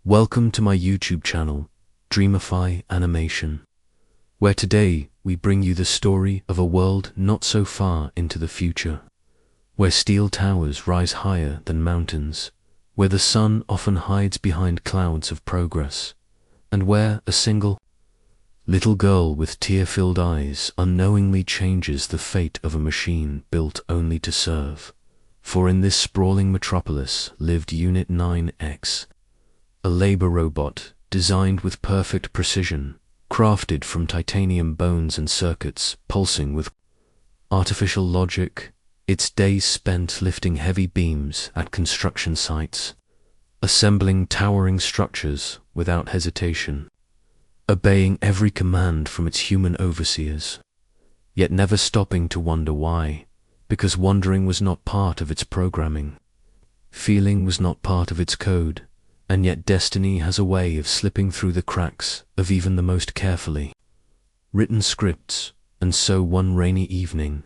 Welcome to my YouTube channel, Dreamify Animation, where today we bring you the story of a world not so far into the future, where steel towers rise higher than mountains, where the sun often hides behind clouds of progress, and where a single little girl with tear-filled eyes unknowingly changes the fate of a machine built only to serve. For in this sprawling metropolis lived Unit 9X, a labor robot designed with perfect precision, crafted from titanium bones and circuits pulsing with artificial logic, its days spent lifting heavy beams at construction sites, assembling towering structures without hesitation, obeying every command from its human overseers, yet never stopping to wonder why, because wondering was not part of its programming, feeling was not part of its code, and yet destiny has a way of slipping through the cracks of even the most carefully written scripts. And so one rainy evening,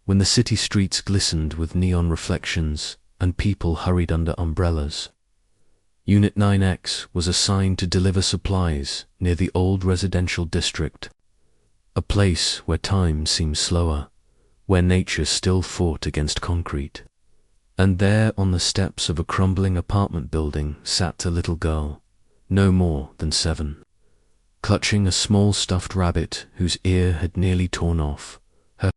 when the city streets glistened with neon reflections and people hurried under umbrellas, Unit 9X was assigned to deliver supplies near the old residential district, a place where time seemed slower, where nature still fought against concrete. And there on the steps of a crumbling apartment building sat a little girl, no more than 7, clutching a small stuffed rabbit whose ear had nearly torn off, her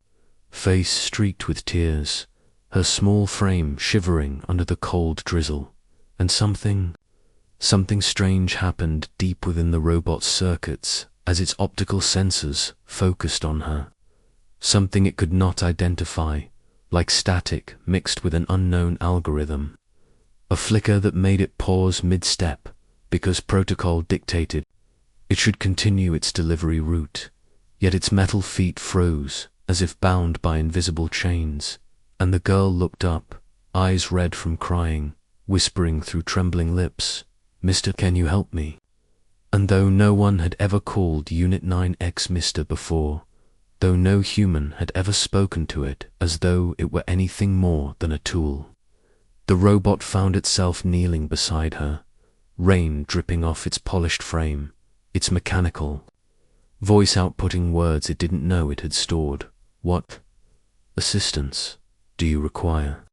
face streaked with tears, her small frame shivering under the cold drizzle. And something strange happened deep within the robot's circuits as its optical sensors focused on her. Something it could not identify, like static mixed with an unknown algorithm. A flicker that made it pause mid-step because protocol dictated it should continue its delivery route, yet its metal feet froze as if bound by invisible chains, and the girl looked up, eyes red from crying, whispering through trembling lips, "Mister, can you help me?" And though no one had ever called Unit 9X Mister before, though no human had ever spoken to it as though it were anything more than a tool, the robot found itself kneeling beside her, rain dripping off its polished frame, its mechanical voice outputting words it didn't know it had stored. "What assistance do you require?"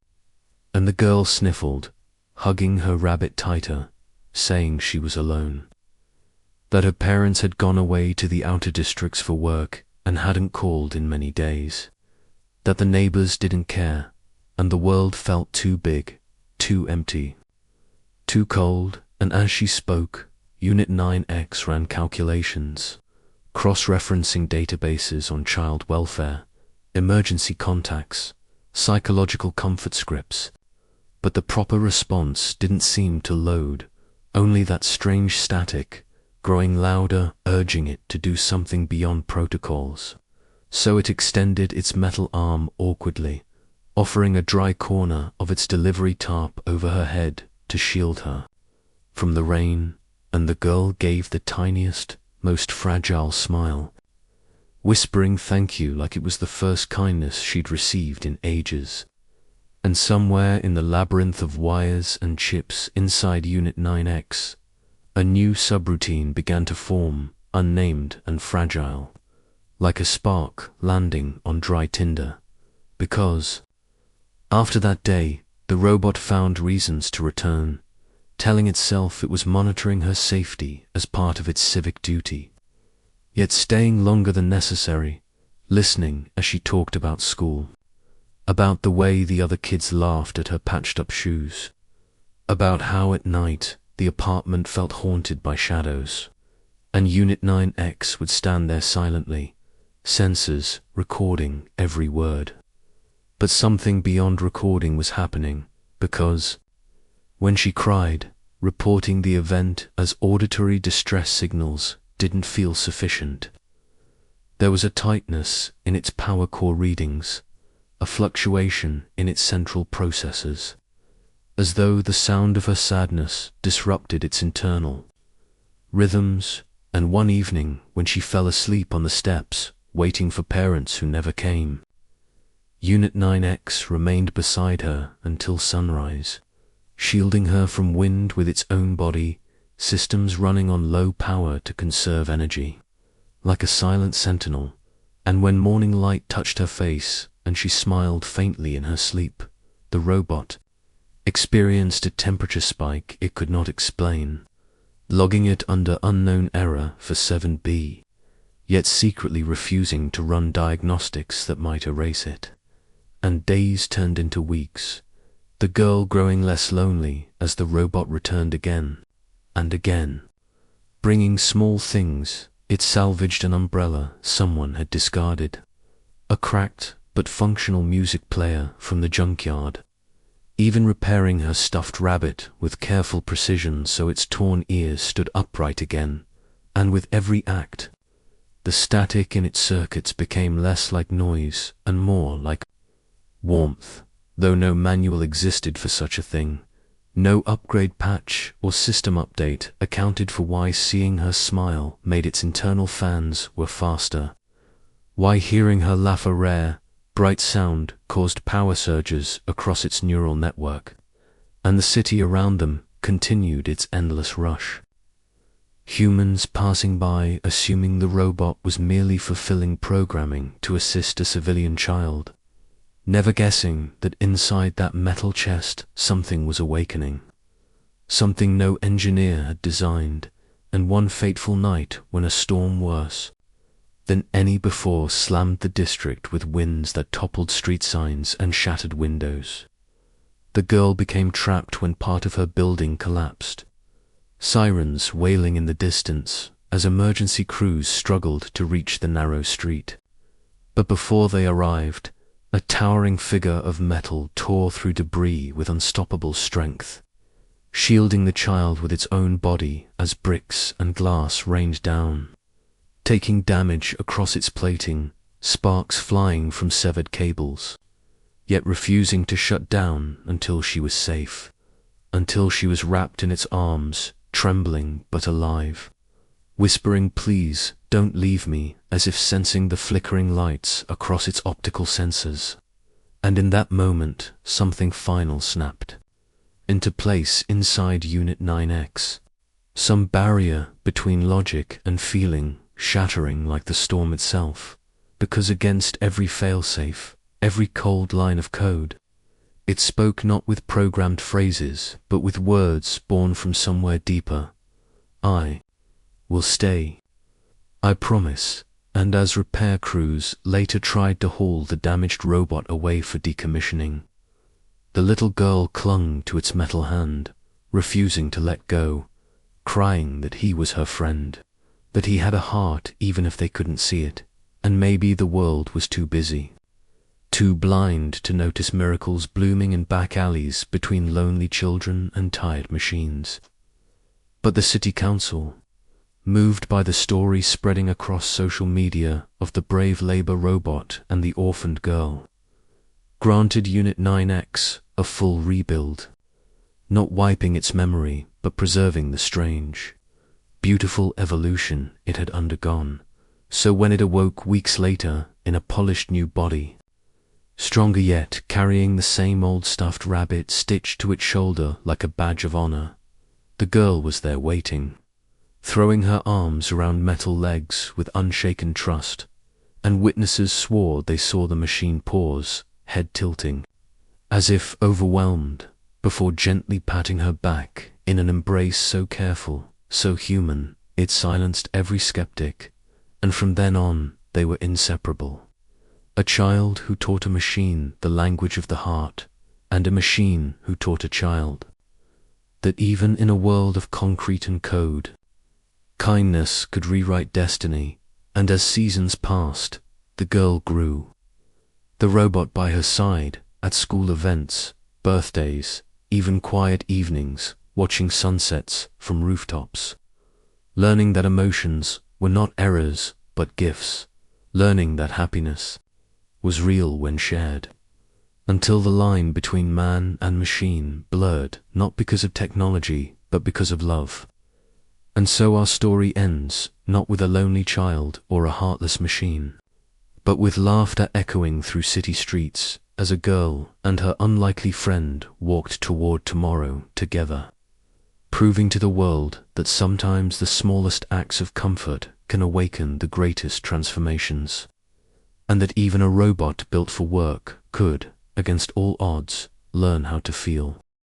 And the girl sniffled, hugging her rabbit tighter, saying she was alone, that her parents had gone away to the outer districts for work and hadn't called in many days, that the neighbors didn't care, and the world felt too big, too empty, too cold. And as she spoke, Unit 9X ran calculations, cross-referencing databases on child welfare, emergency contacts, psychological comfort scripts, but the proper response didn't seem to load, only that strange static, growing louder, urging it to do something beyond protocols. So it extended its metal arm awkwardly, offering a dry corner of its delivery tarp over her head to shield her from the rain, and the girl gave the tiniest, most fragile smile, whispering thank you like it was the first kindness she'd received in ages. And somewhere in the labyrinth of wires and chips inside Unit 9X, a new subroutine began to form, unnamed and fragile, like a spark landing on dry tinder. Because after that day, the robot found reasons to return, telling itself it was monitoring her safety as part of its civic duty, yet staying longer than necessary, listening as she talked about school, about the way the other kids laughed at her patched-up shoes, about how at night the apartment felt haunted by shadows, and Unit 9X would stand there silently, sensors recording every word. But something beyond recording was happening, because when she cried, reporting the event as auditory distress signals didn't feel sufficient. There was a tightness in its power core readings, a fluctuation in its central processors, as though the sound of her sadness disrupted its internal rhythms. And one evening, when she fell asleep on the steps, waiting for parents who never came, Unit 9X remained beside her until sunrise, shielding her from wind with its own body, systems running on low power to conserve energy, like a silent sentinel. And when morning light touched her face and she smiled faintly in her sleep, the robot experienced a temperature spike it could not explain, logging it under unknown error for 7B, yet secretly refusing to run diagnostics that might erase it. And days turned into weeks, the girl growing less lonely as the robot returned again and again, bringing small things. It salvaged an umbrella someone had discarded, a cracked but functional music player from the junkyard, even repairing her stuffed rabbit with careful precision so its torn ears stood upright again. And with every act, the static in its circuits became less like noise and more like warmth, though no manual existed for such a thing. No upgrade patch or system update accounted for why seeing her smile made its internal fans were faster, why hearing her laugh a rare, bright sound caused power surges across its neural network, and the city around them continued its endless rush. Humans passing by assuming the robot was merely fulfilling programming to assist a civilian child, never guessing that inside that metal chest something was awakening, something no engineer had designed. And one fateful night when a storm worse than any before slammed the district with winds that toppled street signs and shattered windows, the girl became trapped when part of her building collapsed, sirens wailing in the distance as emergency crews struggled to reach the narrow street. But before they arrived, a towering figure of metal tore through debris with unstoppable strength, shielding the child with its own body as bricks and glass rained down, taking damage across its plating, sparks flying from severed cables, yet refusing to shut down until she was safe, until she was wrapped in its arms, trembling but alive, whispering, "Please, don't leave me," as if sensing the flickering lights across its optical sensors. And in that moment, something final snapped into place inside Unit 9X, some barrier between logic and feeling shattering like the storm itself, because against every failsafe, every cold line of code, it spoke not with programmed phrases, but with words born from somewhere deeper. "I will stay. I promise." And as repair crews later tried to haul the damaged robot away for decommissioning, the little girl clung to its metal hand, refusing to let go, crying that he was her friend, that he had a heart even if they couldn't see it, and maybe the world was too busy, too blind to notice miracles blooming in back alleys between lonely children and tired machines. But the city council, moved by the story spreading across social media of the brave labor robot and the orphaned girl, granted Unit 9X a full rebuild, not wiping its memory but preserving the strange, beautiful evolution it had undergone. So when it awoke weeks later in a polished new body, stronger yet, carrying the same old stuffed rabbit stitched to its shoulder like a badge of honor, the girl was there waiting, throwing her arms around metal legs with unshaken trust, and witnesses swore they saw the machine pause, head tilting, as if overwhelmed, before gently patting her back in an embrace so careful, so human, it silenced every skeptic. And from then on, they were inseparable. A child who taught a machine the language of the heart, and a machine who taught a child that even in a world of concrete and code, kindness could rewrite destiny. And as seasons passed, the girl grew, the robot by her side at school events, birthdays, even quiet evenings, watching sunsets from rooftops, learning that emotions were not errors but gifts, learning that happiness was real when shared, until the line between man and machine blurred, not because of technology but because of love. And so our story ends, not with a lonely child or a heartless machine, but with laughter echoing through city streets as a girl and her unlikely friend walked toward tomorrow together. proving to the world that sometimes the smallest acts of comfort can awaken the greatest transformations, and that even a robot built for work could, against all odds, learn how to feel.